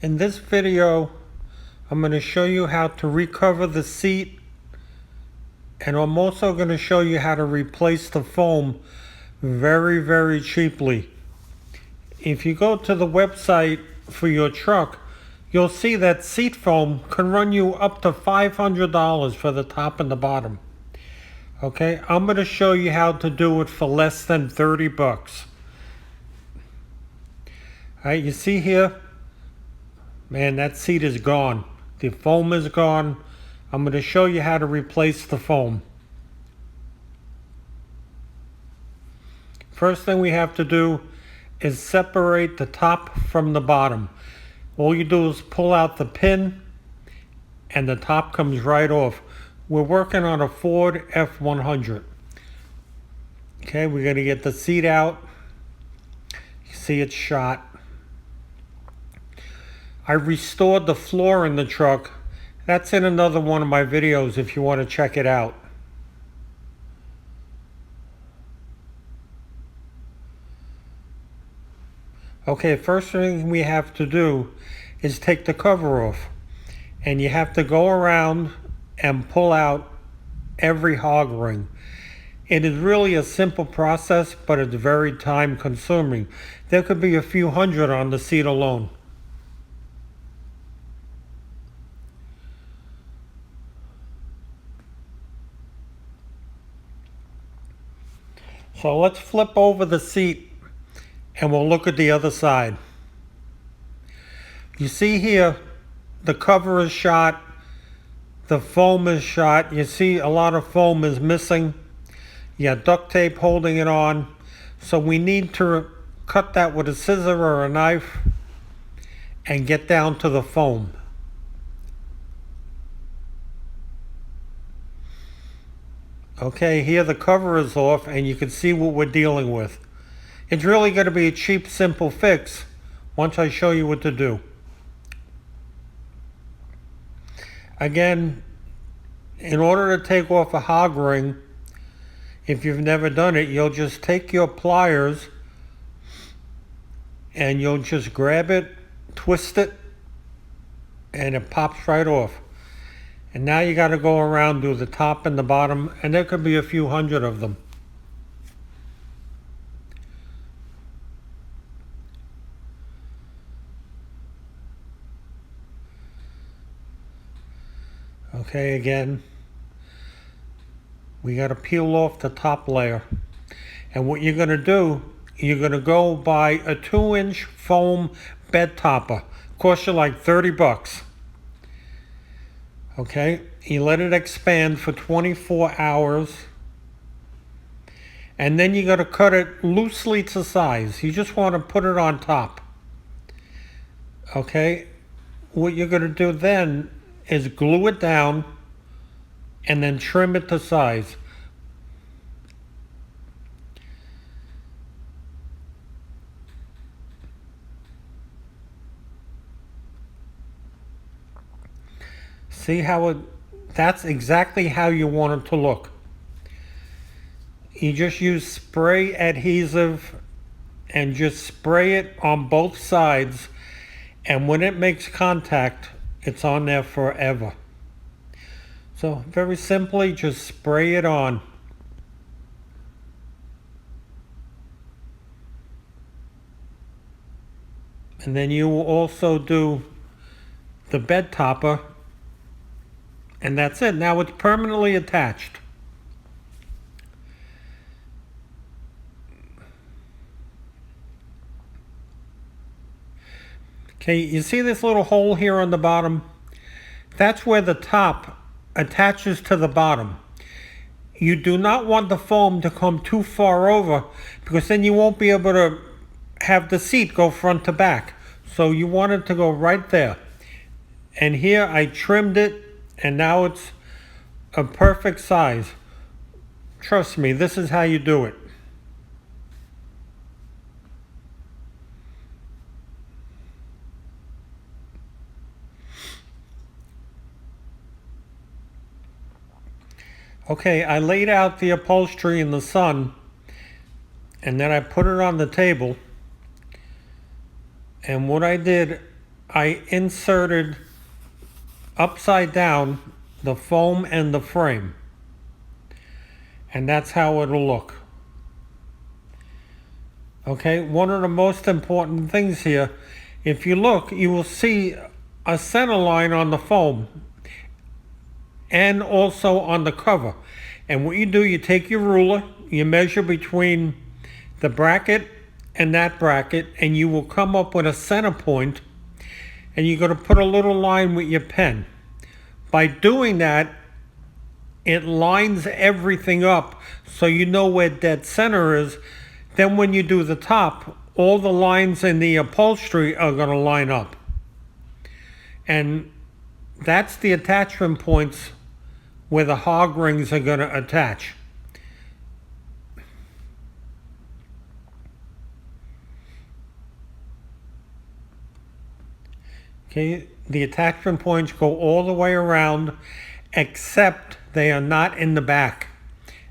In this video, I'm going to show you how to recover the seat, and I'm also going to show you how to replace the foam very cheaply. If you go to the website for your truck, you'll see that seat foam can run you up to $500 for the top and the bottom. Okay, I'm going to show you how to do it for less than 30 bucks. Alright, you see here, man, that seat is gone. The foam is gone. I'm going to show you how to replace the foam. First thing we have to do is separate the top from the bottom. All you do is pull out the pin and the top comes right off. We're working on a Ford F100. Okay, we're going to get the seat out. You see it's shot. I restored the floor in the truck. That's in another one of my videos if you want to check it out. Okay, first thing we have to do is take the cover off. And you have to go around and pull out every hog ring. It is really a simple process, but it's very time consuming. There could be a few hundred on the seat alone. So let's flip over the seat and we'll look at the other side. You see here, the cover is shot, the foam is shot. You see a lot of foam is missing. You got duct tape holding it on. So we need to cut that with a scissor or a knife and get down to the foam. Okay, here the cover is off and you can see what we're dealing with. It's really going to be a cheap, simple fix once I show you what to do. Again, in order to take off a hog ring, if you've never done it, you'll just take your pliers and you'll just grab it, twist it, and it pops right off. And now you got to go around, do the top and the bottom, and there could be a few hundred of them. Okay, again, we got to peel off the top layer. And what you're going to do, you're going to go buy a 2-inch foam bed topper. Costs you like 30 bucks. Okay, you let it expand for 24 hours. And then you got to cut it loosely to size. You just want to put it on top. Okay, what you're going to do then is glue it down and then trim it to size. See how that's exactly how you want it to look. You just use spray adhesive and just spray it on both sides, and when it makes contact, it's on there forever. So very simply, just spray it on. And then you will also do the bed topper, and that's it. Now it's permanently attached. Okay, you see this little hole here on the bottom? That's where the top attaches to the bottom. You do not want the foam to come too far over, because then you won't be able to have the seat go front to back. So you want it to go right there. And here I trimmed it, and now it's a perfect size. Trust me, this is how you do it. Okay, I laid out the upholstery in the sun, and then I put it on the table. And what I did, I inserted upside down the foam and the frame. And that's how it'll look. Okay, one of the most important things here, if you look, you will see a center line on the foam and also on the cover. And what you do, you take your ruler, you measure between the bracket and that bracket, and you will come up with a center point, and you're going to put a little line with your pen. By doing that, it lines everything up so you know where dead center is. Then when you do the top, all the lines in the upholstery are going to line up. And that's the attachment points where the hog rings are going to attach. Okay, the attachment points go all the way around, except they are not in the back.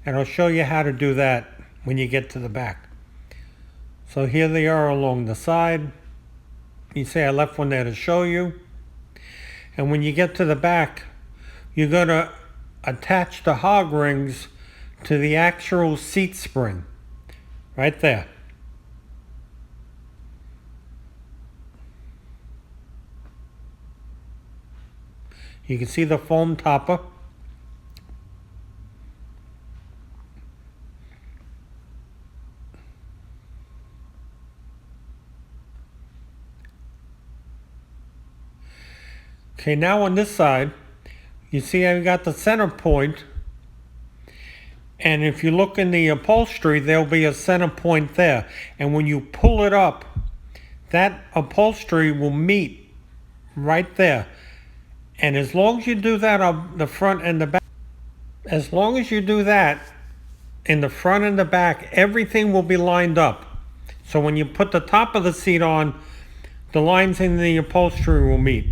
And I'll show you how to do that when you get to the back. So here they are along the side. You see I left one there to show you. And when you get to the back, you're going to attach the hog rings to the actual seat spring. Right there. You can see the foam topper. Okay, now on this side, you see I've got the center point, and if you look in the upholstery, there'll be a center point there. And when you pull it up, that upholstery will meet right there. And as long as you do that on the front and the back, as long as you do that in the front and the back, everything will be lined up. So when you put the top of the seat on, the lines in the upholstery will meet.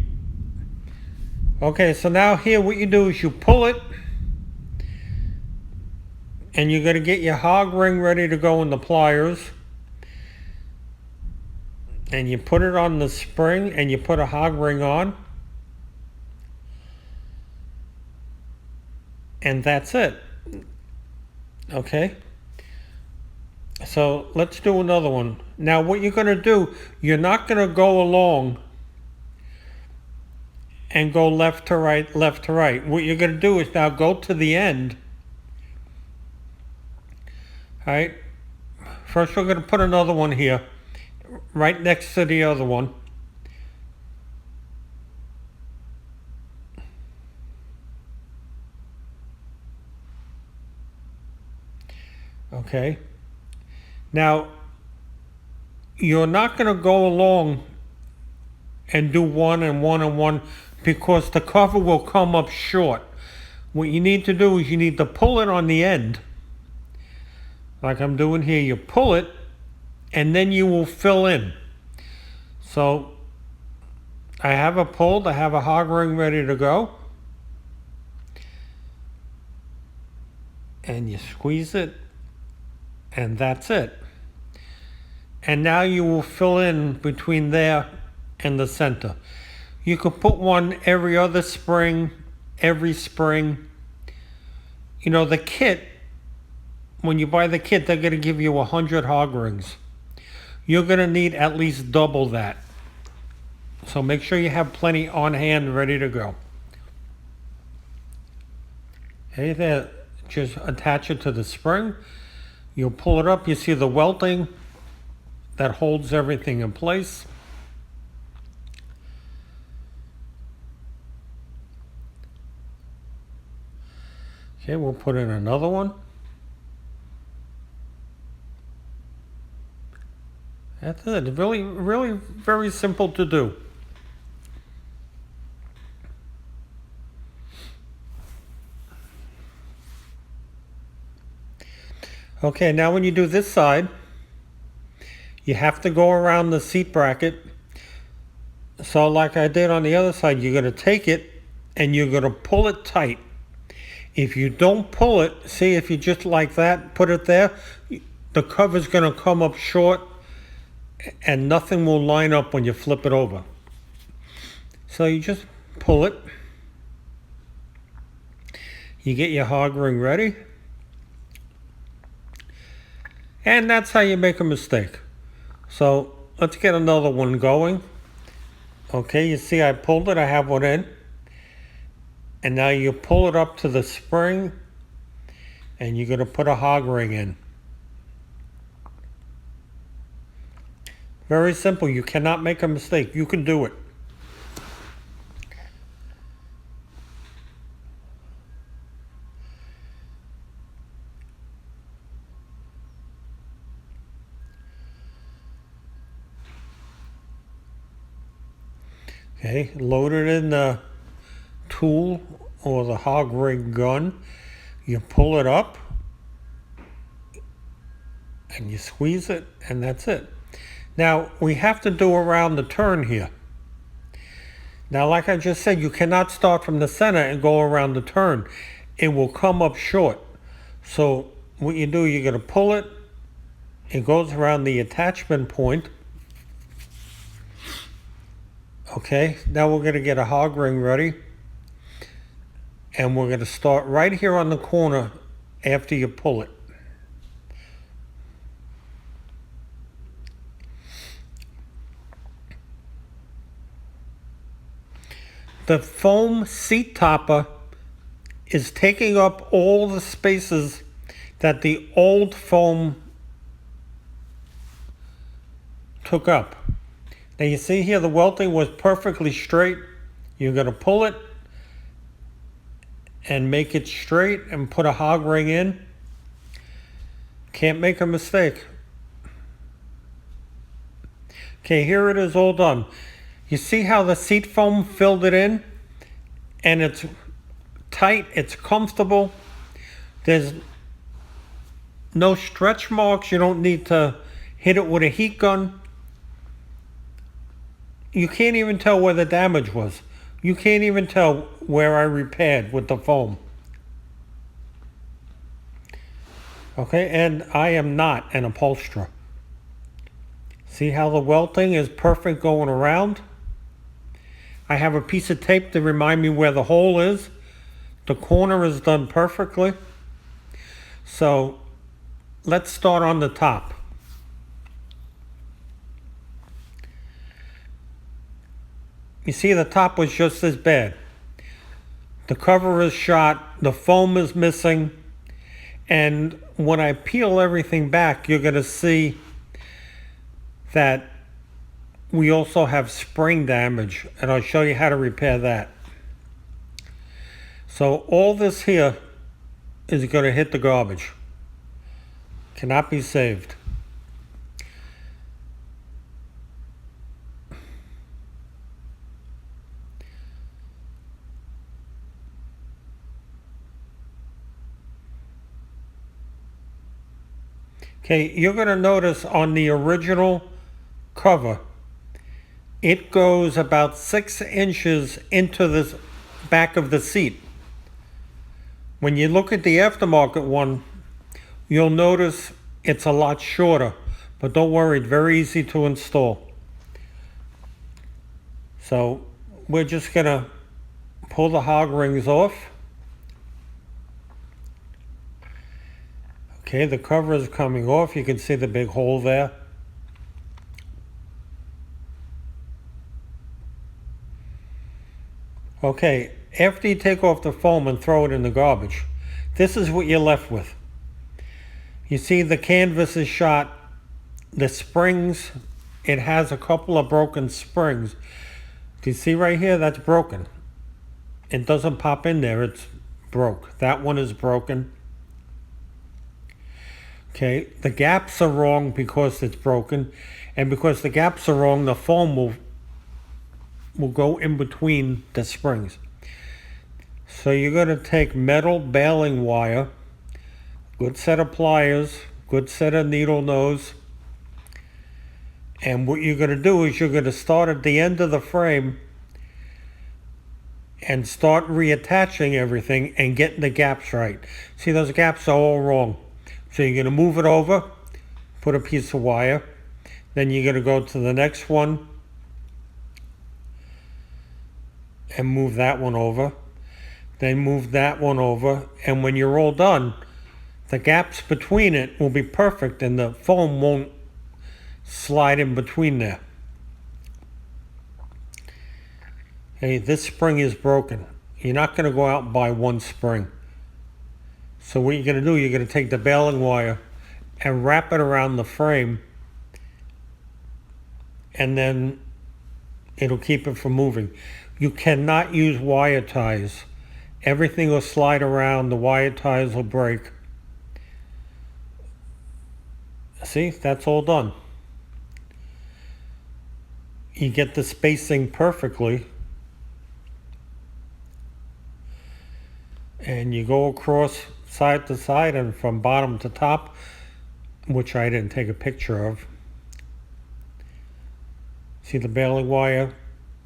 Okay, so now here what you do is you pull it, and you're going to get your hog ring ready to go in the pliers. And you put it on the spring, and you put a hog ring on. And that's it. Okay? So let's do another one. Now what you're going to do, you're not going to go along and go left to right, left to right. What you're going to do is now go to the end. All right? First we're going to put another one here, right next to the other one. Okay. Now, you're not going to go along and do one and one and one because the cover will come up short. What you need to do is you need to pull it on the end. Like I'm doing here, you pull it and then you will fill in. So I have it pulled, I have a hog ring ready to go. And you squeeze it. And that's it. And now you will fill in between there and the center. You could put one every other spring, every spring. You know, the kit, when you buy the kit, they're going to give you 100 hog rings. You're going to need at least double that. So make sure you have plenty on hand ready to go. Okay, there, just attach it to the spring. You'll pull it up, you see the welting that holds everything in place. Okay, we'll put in another one. That's it. Really, really very simple to do. Okay, now when you do this side, you have to go around the seat bracket. So like I did on the other side, you're going to take it and you're going to pull it tight. If you don't pull it, see, if you just like that, put it there, the cover's going to come up short and nothing will line up when you flip it over. So you just pull it. You get your hog ring ready. And that's how you make a mistake. So let's get another one going. Okay, you see I pulled it, I have one in. And now you pull it up to the spring and you're going to put a hog ring in. Very simple. You cannot make a mistake. You can do it. Okay, load it in the tool or the hog ring gun. You pull it up and you squeeze it, and that's it. Now we have to do around the turn here. Now, like I just said, you cannot start from the center and go around the turn. It will come up short. So what you do, you're going to pull it. It goes around the attachment point. Okay, now we're going to get a hog ring ready. And we're going to start right here on the corner after you pull it. The foam seat topper is taking up all the spaces that the old foam took up. Now you see here the welting was perfectly straight. You're going to pull it and make it straight and put a hog ring in. Can't make a mistake. Okay, here it is all done. You see how the seat foam filled it in? And it's tight, it's comfortable. There's no stretch marks. You don't need to hit it with a heat gun. You can't even tell where the damage was. You can't even tell where I repaired with the foam. Okay, and I am not an upholsterer. See how the welting is perfect going around? I have a piece of tape to remind me where the hole is. The corner is done perfectly. So let's start on the top. You see the top was just as bad. The cover is shot, the foam is missing, and when I peel everything back, you're going to see that we also have spring damage, and I'll show you how to repair that. So all this here is going to hit the garbage. Cannot be saved. Okay, you're going to notice on the original cover, it goes about 6 inches into the back of the seat. When you look at the aftermarket one, you'll notice it's a lot shorter, but don't worry, it's very easy to install. So we're just going to pull the hog rings off. Okay, the cover is coming off. You can see the big hole there. Okay, after you take off the foam and throw it in the garbage, this is what you're left with. You see the canvas is shot, the springs, it has a couple of broken springs. Do you see right here? That's broken. It doesn't pop in there, it's broke. That one is broken. Okay, the gaps are wrong because it's broken, and because the gaps are wrong, the foam will go in between the springs. So you're going to take metal baling wire, good set of pliers, good set of needle nose, and what you're going to do is you're going to start at the end of the frame and start reattaching everything and getting the gaps right. See, those gaps are all wrong. So you're going to move it over, put a piece of wire, then you're going to go to the next one, and move that one over. Then move that one over. And when you're all done, the gaps between it will be perfect and the foam won't slide in between there. Hey, this spring is broken. You're not going to go out and buy one spring. So what you're going to do, you're going to take the baling wire and wrap it around the frame, and then it'll keep it from moving. You cannot use wire ties. Everything will slide around, the wire ties will break. See, that's all done. You get the spacing perfectly. And you go across side to side and from bottom to top, which I didn't take a picture of. See the baling wire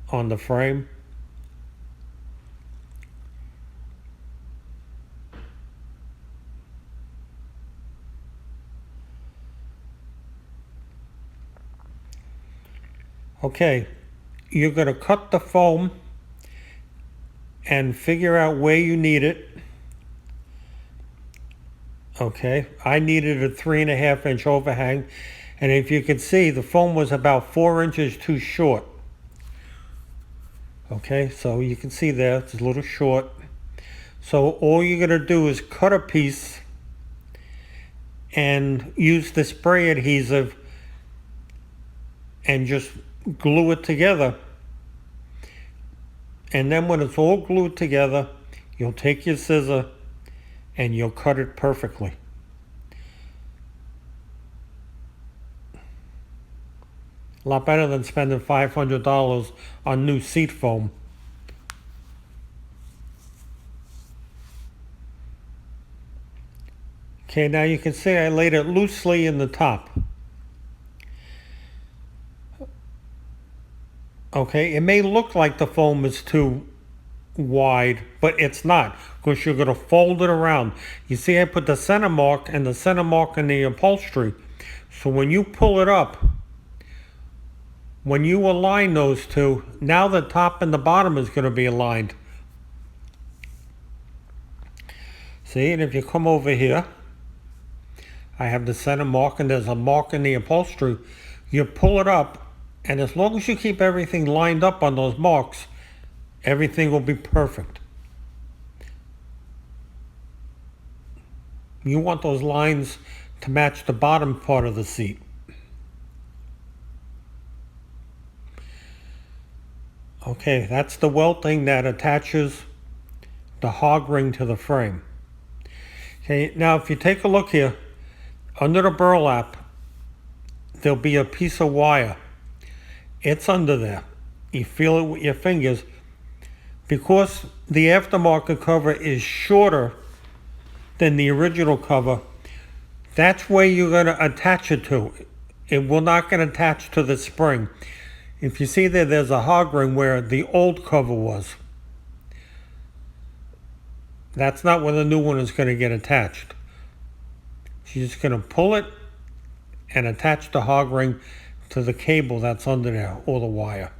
on the frame? Okay, you're going to cut the foam and figure out where you need it. Okay, I needed a 3.5 inch overhang, and if you can see, the foam was about 4 inches too short. Okay, so you can see there, it's a little short. So all you're going to do is cut a piece and use the spray adhesive and just glue it together. And then when it's all glued together, you'll take your scissor and you'll cut it perfectly. A lot better than spending $500 on new seat foam. Okay, now you can see I laid it loosely in the top. Okay, it may look like the foam is too wide, but it's not, because you're going to fold it around. You see I put the center mark and the center mark in the upholstery. So when you pull it up, when you align those two, now the top and the bottom is going to be aligned. See, and if you come over here, I have the center mark and there's a mark in the upholstery. You pull it up, and as long as you keep everything lined up on those marks, everything will be perfect. You want those lines to match the bottom part of the seat. Okay, that's the welting that attaches the hog ring to the frame. Okay, now if you take a look here, under the burlap, there'll be a piece of wire. It's under there. You feel it with your fingers. Because the aftermarket cover is shorter than the original cover, that's where you're going to attach it to. It will not get attached to the spring. If you see there, there's a hog ring where the old cover was. That's not where the new one is going to get attached. You're just going to pull it and attach the hog ring to the cable that's under there, or the wire.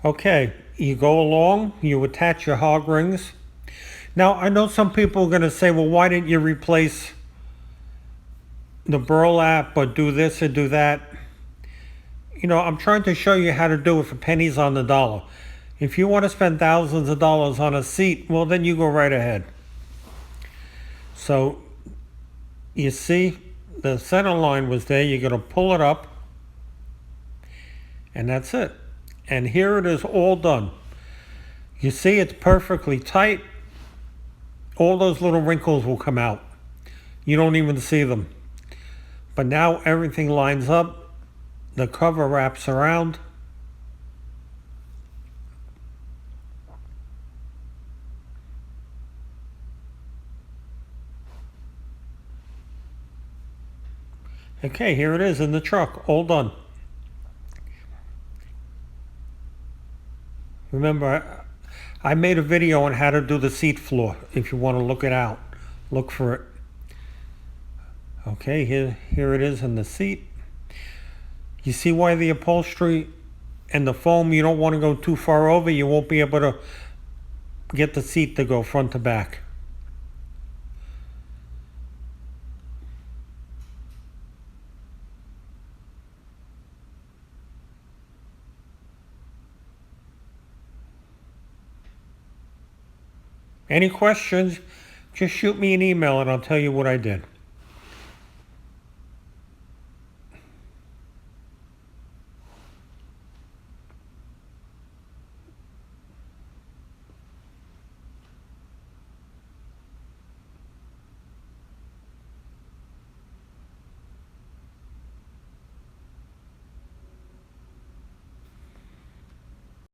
Okay, you go along, you attach your hog rings. Now, I know some people are going to say, well, why didn't you replace the burlap or do this or do that? You know, I'm trying to show you how to do it for pennies on the dollar. If you want to spend thousands of dollars on a seat, well, then you go right ahead. So, you see, the center line was there. You're going to pull it up, and that's it. And here it is all done. You see it's perfectly tight. All those little wrinkles will come out. You don't even see them. But now everything lines up. The cover wraps around. Okay, here it is in the truck, all done. Remember, I made a video on how to do the seat floor. If you want to look it out, look for it. Okay, here it is in the seat. You see why the upholstery and the foam, you don't want to go too far over. You won't be able to get the seat to go front to back. Any questions? Just shoot me an email and I'll tell you what I did.